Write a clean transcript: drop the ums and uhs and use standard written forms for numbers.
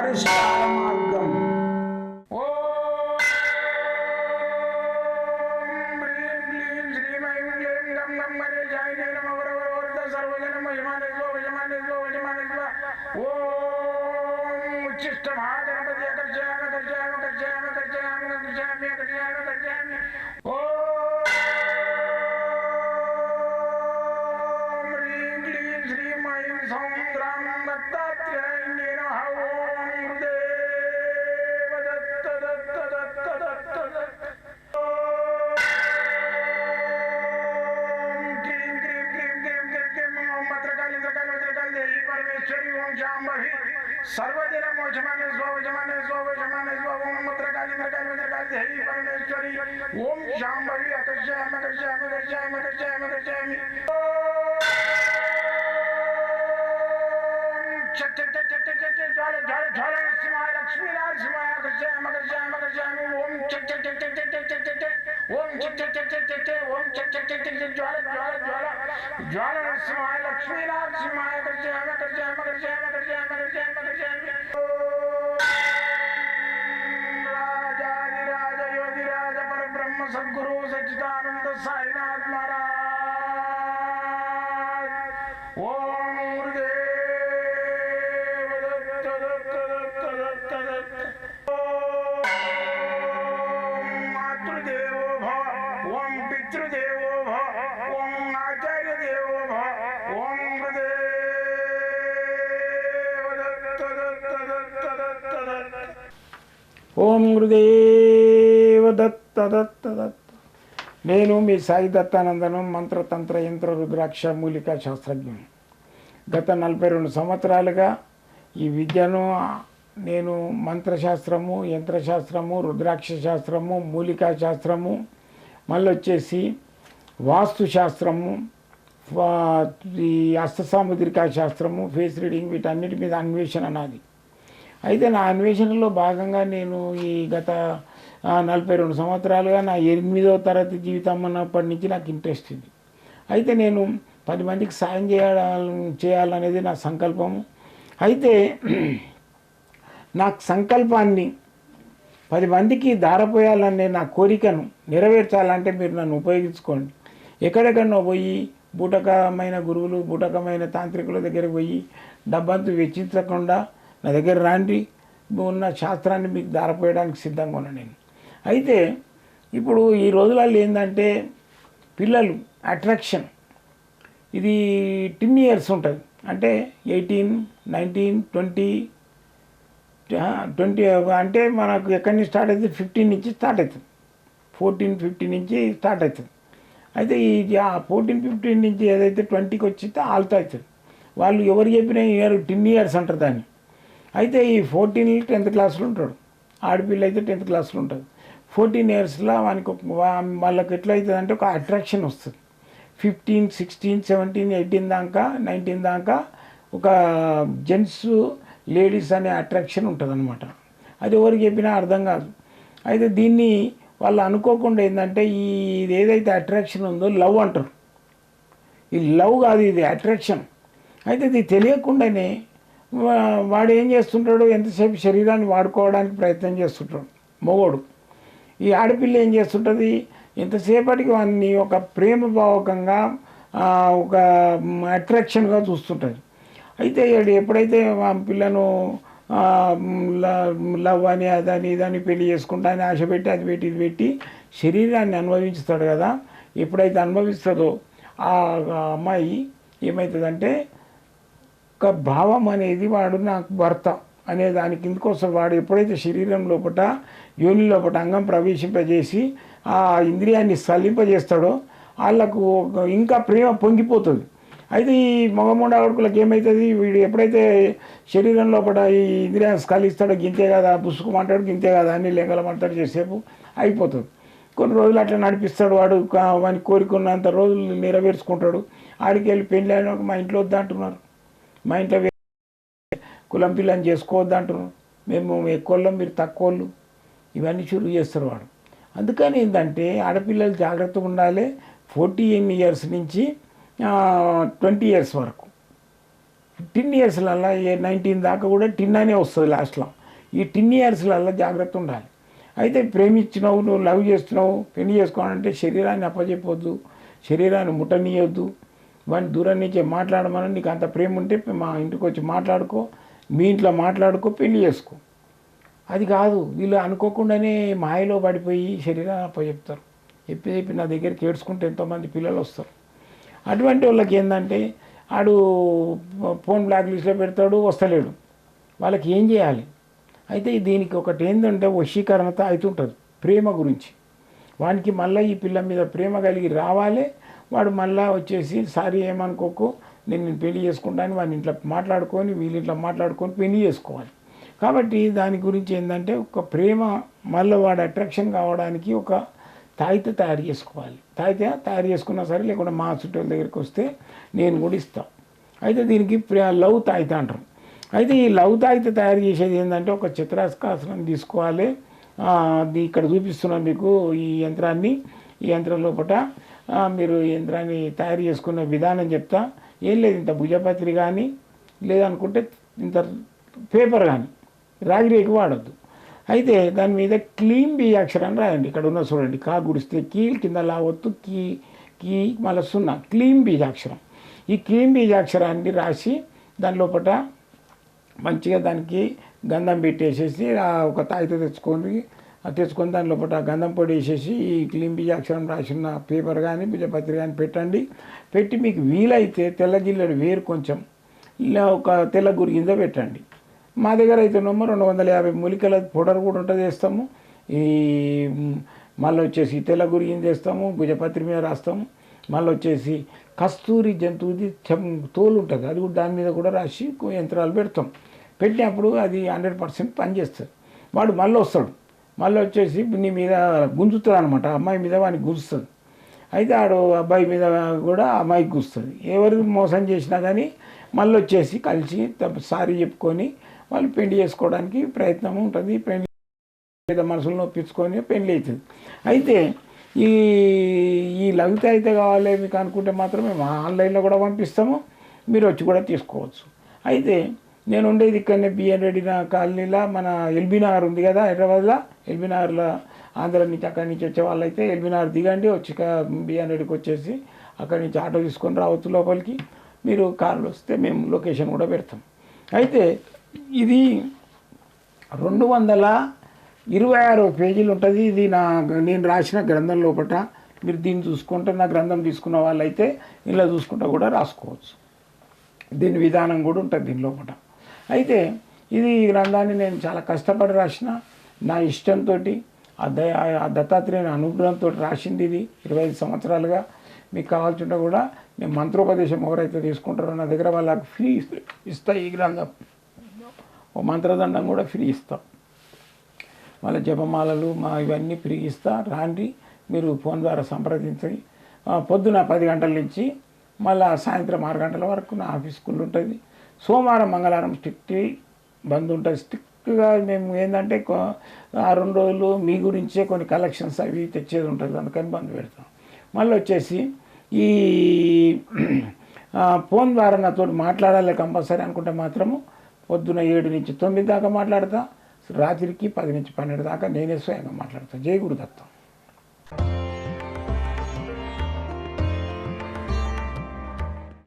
పరిష్కార మార్గం. सर्वदिन मोचमाने स्वजमाने स्वजमाने स्वम मत्रकाली मत्रकाली मत्रकाली देवी परमेश्वरी ओम शांभवी अकर्षयामि अकर्षयामि अकर्षयामि अकर्षयामि अकर्षयामि चट चट चट चट चट ज्वाल ज्वाल ज्वाल नरसिंहाय लक्ष्मी नरसिंहाय अकर्षयामि अकर्षयामि अकर्षयामि ओम चट चट चट चट चट चट चट ओम चट चट चट चट चट ओम चट चट चट चट ज्वाल ज्वाल ज्वाल ज्वाल नरसिंहाय लक्ष्मी नरसिंहाय अकर्षयामि अकर्षयामि अकर्षयामि अकर्षयामि अकर्षयामि अकर्षयामि राजाधिराज योगिराज परब्रह्म सद्गुरु सच्चिदानंद साईनाथ महाराज ओम गुरुदेव दत्त दत्त दत्त दत्त दत्त ओम मातृदेवो भव ओम पितृदेवो भव ओम आचार्य देवो भव ओम ఓం గురుదేవ దత్త దత్త దత్త. నేను మీ సాయి దత్తానందనం, మంత్రతంత్ర యంత్ర రుద్రాక్ష మూలికా శాస్త్రజ్ఞుని. గత 42 సంవత్సరాలుగా ఈ విద్యను నేను మంత్రశాస్త్రము, యంత్రశాస్త్రము, రుద్రాక్ష శాస్త్రము, మూలికా శాస్త్రము, మళ్ళీ వచ్చేసి వాస్తు శాస్త్రము, ఈ హస్తసాముద్రికా శాస్త్రము, ఫేస్ రీడింగ్, వీటన్నిటి మీద అన్వేషణ నాది. అయితే నా అన్వేషణలో భాగంగా నేను ఈ గత 42 సంవత్సరాలుగా నా 8వ తరగతి జీవితం అన్నప్పటి నుంచి నాకు ఇంట్రెస్ట్ ఉంది. అయితే నేను 10 మందికి సాయం చేయాలనేది నా సంకల్పము. అయితే నా సంకల్పాన్ని 10 మందికి దారపోయాలనే నా కోరికను నెరవేర్చాలంటే మీరు నన్ను ఉపయోగించుకోండి. ఎక్కడెక్కడో పోయి బూటకమైన గురువులు, బూటకమైన తాంత్రికుల దగ్గర పోయి డబ్బంతా వెచ్చించకుండా నా దగ్గర రాండి, ఉన్న శాస్త్రాన్ని మీకు దారపోయడానికి సిద్ధంగా ఉన్నా నేను. అయితే ఇప్పుడు ఈ రోజులలో ఏంటంటే పిల్లలు అట్రాక్షన్ ఇది 10 ఇయర్స్ ఉంటుంది, అంటే 18, 19, 20 అంటే మనకు ఎక్కడి నుంచి స్టార్ట్ అవుతుంది, 15 నుంచి స్టార్ట్ అవుతుంది, 14, 15 నుంచి స్టార్ట్ అవుతుంది. అయితే ఈ 14, 15 నుంచి ఏదైతే 20కి వచ్చితే ఆల్తో అవుతుంది. వాళ్ళు ఎవరు చెప్పినా 10 ఇయర్స్ అంటారు దాన్ని. అయితే ఈ 14 10th క్లాస్లో ఉంటాడు, ఆడపిల్ల అయితే 10th క్లాస్లో ఉంటుంది. 14 ఇయర్స్లో వాళ్ళకి ఎట్లయితుంది అంటే ఒక అట్రాక్షన్ వస్తుంది. 15, 16, 17, 18 దాకా 19 దాకా ఒక జెంట్స్ లేడీస్ అనే అట్రాక్షన్ ఉంటుంది అనమాట. అది ఎవరికి చెప్పినా అర్థం కాదు. అయితే దీన్ని వాళ్ళు అనుకోకుండా ఏంటంటే ఇది ఏదైతే అట్రాక్షన్ ఉందో లవ్ అంటారు. ఈ లవ్ కాదు, ఇది అట్రాక్షన్. అయితే ఇది తెలియకుండానే వాడు ఏం చేస్తుంటాడు, ఎంతసేపు శరీరాన్ని వాడుకోవడానికి ప్రయత్నం చేస్తుంటాడు మగోడు. ఈ ఆడపిల్ల ఏం చేస్తుంటుంది, ఎంతసేపటికి వాడిని ఒక ప్రేమభావకంగా ఒక అట్రాక్షన్గా చూస్తుంటుంది. అయితే ఎప్పుడైతే ఆ పిల్లను లవ్ అని అదని ఇదని పెళ్లి చేసుకుంటా అని ఆశ పెట్టి అది పెట్టి ఇది పెట్టి శరీరాన్ని అనుభవిస్తాడు కదా. ఎప్పుడైతే అనుభవిస్తుందో ఆ అమ్మాయి ఏమవుతుందంటే ఒక భావం అనేది వాడు నాకు భర్త అనే దాని కిందకోసం వాడు ఎప్పుడైతే శరీరం లోపల యోని లోపల అంగం ప్రవేశింపజేసి ఆ ఇంద్రియాన్ని సల్లింపజేస్తాడో వాళ్ళకు ఇంకా ప్రేమ పొంగిపోతుంది. అయితే ఈ మగమూడ ఆడుకులకు ఏమవుతుంది, వీడు ఎప్పుడైతే శరీరం లోపల ఈ ఇంద్రియాన్ని స్కలిస్తాడో గింతే కదా, పుసుకుమంటాడు గింతే కదా అన్ని లేగలమంటాడు, చేసేపు అయిపోతుంది. కొన్ని రోజులు అట్లా నడిపిస్తాడు వాడు, వాని కోరికున్నంత రోజులు నెరవేర్చుకుంటాడు. ఆడికి వెళ్ళి పెళ్ళి అయిన మా ఇంట్లో వద్దంటున్నారు, మా ఇంట్లో కులం పిల్లని చేసుకోవద్దు అంటున్నారు, మేము ఎక్కువ మీరు తక్కువ, ఇవన్నీ షురు చేస్తారు వాడు. అందుకని ఏంటంటే ఆడపిల్లలు జాగ్రత్తగా ఉండాలి. 14 ఇయర్స్ నుంచి 20 ఇయర్స్ వరకు 10 ఇయర్స్లలో 19 దాకా కూడా టిన్ అనే వస్తుంది లాస్ట్లో. ఈ 10 ఇయర్స్లలో జాగ్రత్త ఉండాలి. అయితే ప్రేమించినావు, నువ్వు లవ్ చేస్తున్నావు, పెళ్లి చేసుకోవాలంటే శరీరాన్ని అప్పచెప్పొద్దు, శరీరాన్ని ముట్టనీయొద్దు, వాడిని దూరం నుంచే మాట్లాడమని. నీకు అంత ప్రేమ ఉంటే మా ఇంటికి వచ్చి మాట్లాడుకో, మీ ఇంట్లో మాట్లాడుకో, పెళ్లి చేసుకో. అది కాదు, వీళ్ళు అనుకోకుండానే మాయలో పడిపోయి శరీరాన్ని అప్పచెప్తారు. చెప్పి నా దగ్గరికి ఏడ్చుకుంటే ఎంతోమంది పిల్లలు వస్తారు. అటువంటి వాళ్ళకి ఏంటంటే ఆడు ఫోన్ బ్లాక్ లిస్ట్లో పెడతాడు, వస్తలేడు. వాళ్ళకి ఏం చేయాలి? అయితే దీనికి ఒకటి ఏంటంటే వశీకరణత అవుతుంటుంది ప్రేమ గురించి. వానికి మళ్ళీ ఈ పిల్ల మీద ప్రేమ కలిగి రావాలి. వాడు మళ్ళీ వచ్చేసి సారీ ఏమనుకోకు, నేను పెళ్లి చేసుకుంటాను, వాడిని ఇంట్లో మాట్లాడుకొని వీళ్ళింట్లో మాట్లాడుకొని పెళ్లి చేసుకోవాలి. కాబట్టి దాని గురించి ఏంటంటే ఒక ప్రేమ మళ్ళీ వాడు అట్రాక్షన్ కావడానికి ఒక తాయిత తయారు చేసుకోవాలి. తాయిత తయారు చేసుకున్నా సరే, లేకుండా మా చుట్టాల దగ్గరికి వస్తే నేను కూడా ఇస్తాను. అయితే దీనికి లవ్ తాయిత అంటారు. అయితే ఈ లవ్ తాయిత తయారు చేసేది ఏంటంటే ఒక చిత్రాస్కాసనం తీసుకోవాలి. అది ఇక్కడ చూపిస్తున్నాను మీకు ఈ యంత్రాన్ని. ఈ యంత్రం లోపల మీరు యంత్రాన్ని తయారు చేసుకునే విధానం చెప్తా. ఏం లేదు, ఇంత భుజపత్రి కానీ లేదనుకుంటే ఇంత పేపర్ కానీ రాగిరేకి వాడద్దు. అయితే దాని మీద క్లీం బీజాక్షరాన్ని రాయండి. ఇక్కడ ఉన్న చూడండి, కా గుడిస్తే కీ, కింద లావొత్తు కీ, కీ మళ్ళీ 0, క్లీం బీజాక్షరం. ఈ క్లీం బీజాక్షరాన్ని రాసి దాని లోపల మంచిగా దానికి గంధం పెట్టేసేసి ఒక తాయిత తెచ్చుకొని దాని లోపల గంధం పొడి వేసేసి ఈ క్లీం బీజాక్షరం రాసిన పేపర్ కానీ భుజపత్రి కానీ పెట్టండి. పెట్టి మీకు వీలైతే తెల్ల జిల్లెడు వేరు కొంచెం, ఇలా ఒక తెల్ల గురిగింజ పెట్టండి. మా దగ్గర అయితే 250 మూలికల పౌడర్ కూడా ఉంటుంది, వేస్తాము. ఈ మళ్ళీ వచ్చేసి తెల్ల గురిగింజ వేస్తాము, భుజపత్రి మీద రాస్తాము. మళ్ళీ వచ్చేసి కస్తూరి జంతువుది తోలు ఉంటుంది, అది కూడా దాని మీద కూడా రాసి యంత్రాలు పెడతాం. పెట్టినప్పుడు అది 100% పనిచేస్తుంది. వాడు మళ్ళీ వస్తాడు, మళ్ళీ వచ్చేసి నీ మీద గుంజుతుంది అనమాట. అమ్మాయి మీద వాడిని గుంజుతుంది. అయితే ఆడు అబ్బాయి మీద కూడా అమ్మాయికి గుస్తుంది. ఎవరు మోసం చేసినా కానీ మళ్ళీ వచ్చేసి కలిసి సారీ చెప్పుకొని వాళ్ళు పెళ్లి చేసుకోవడానికి ప్రయత్నం ఉంటుంది. పెళ్లి మీద మనసులు నొప్పించుకొని పెళ్లి అవుతుంది. అయితే ఈ లవిత అయితే కావాలి మీకు అనుకుంటే మాత్రం మేము ఆన్లైన్లో కూడా పంపిస్తాము, మీరు వచ్చి కూడా తీసుకోవచ్చు. అయితే నేను ఉండేది ఇక్కడనే బిఎన్ రెడ్డి కాలనీలో, మన ఎల్బీ నగర్ ఉంది కదా హైదరాబాద్లో, ఎల్బీ నగర్లో ఆంధ్ర నుంచి అక్కడి నుంచి వచ్చే వాళ్ళైతే ఎల్బీ నగర్ దిగండి, వచ్చి బిఎన్ రెడ్డికి వచ్చేసి అక్కడి నుంచి ఆటో తీసుకొని రావచ్చు లోపలికి. మీరు కార్లు వస్తే మేము లొకేషన్ కూడా పెడతాం. అయితే ఇది 226 పేజీలు ఉంటుంది. ఇది నేను రాసిన గ్రంథం లోపల. మీరు దీన్ని చూసుకుంటే, నా గ్రంథం తీసుకున్న వాళ్ళైతే ఇలా చూసుకుంటా కూడా రాసుకోవచ్చు. దీని విధానం కూడా ఉంటుంది దీని లోపల. అయితే ఈ గ్రంథాన్ని నేను చాలా కష్టపడి రాసిన, నా ఇష్టంతో ఆ దత్తాత్రేయుని అనుగ్రహంతో రాసింది. ఇది 25 సంవత్సరాలుగా. మీకు కావాల్సింటే కూడా నేను మంత్రోపదేశం ఎవరైతే తీసుకుంటారో నా దగ్గర వాళ్ళకి ఫ్రీ ఇస్తా. ఈ గ్రంథం ఓ మంత్రదండం కూడా ఫ్రీ ఇస్తాం. వాళ్ళ జపమాలలు ఇవన్నీ ఫ్రీ ఇస్తా. రాండి, మీరు ఫోన్ ద్వారా సంప్రదించండి. పొద్దున 10 గంటల నుంచి మళ్ళీ సాయంత్రం 6 గంటల వరకు నా ఆఫీస్ స్కూల్ ఉంటుంది. సోమవారం మంగళవారం స్ట్రిక్ట్ బంద్ ఉంటుంది. స్ట్రిక్ట్గా మేము ఏంటంటే ఆ 2 రోజులు మీ గురించే కొన్ని కలెక్షన్స్ అవి తెచ్చేది ఉంటుంది, అందుకని బంద్ పెడతాం. మళ్ళీ వచ్చేసి ఈ ఫోన్ ద్వారా నాతో మాట్లాడాలి కంపల్సరీ అనుకుంటే మాత్రము పొద్దున 7 నుంచి 9 దాకా మాట్లాడతా, రాత్రికి 10 నుంచి 12 దాకా నేనే స్వయంగా మాట్లాడతాను. జై గురుదత్తం.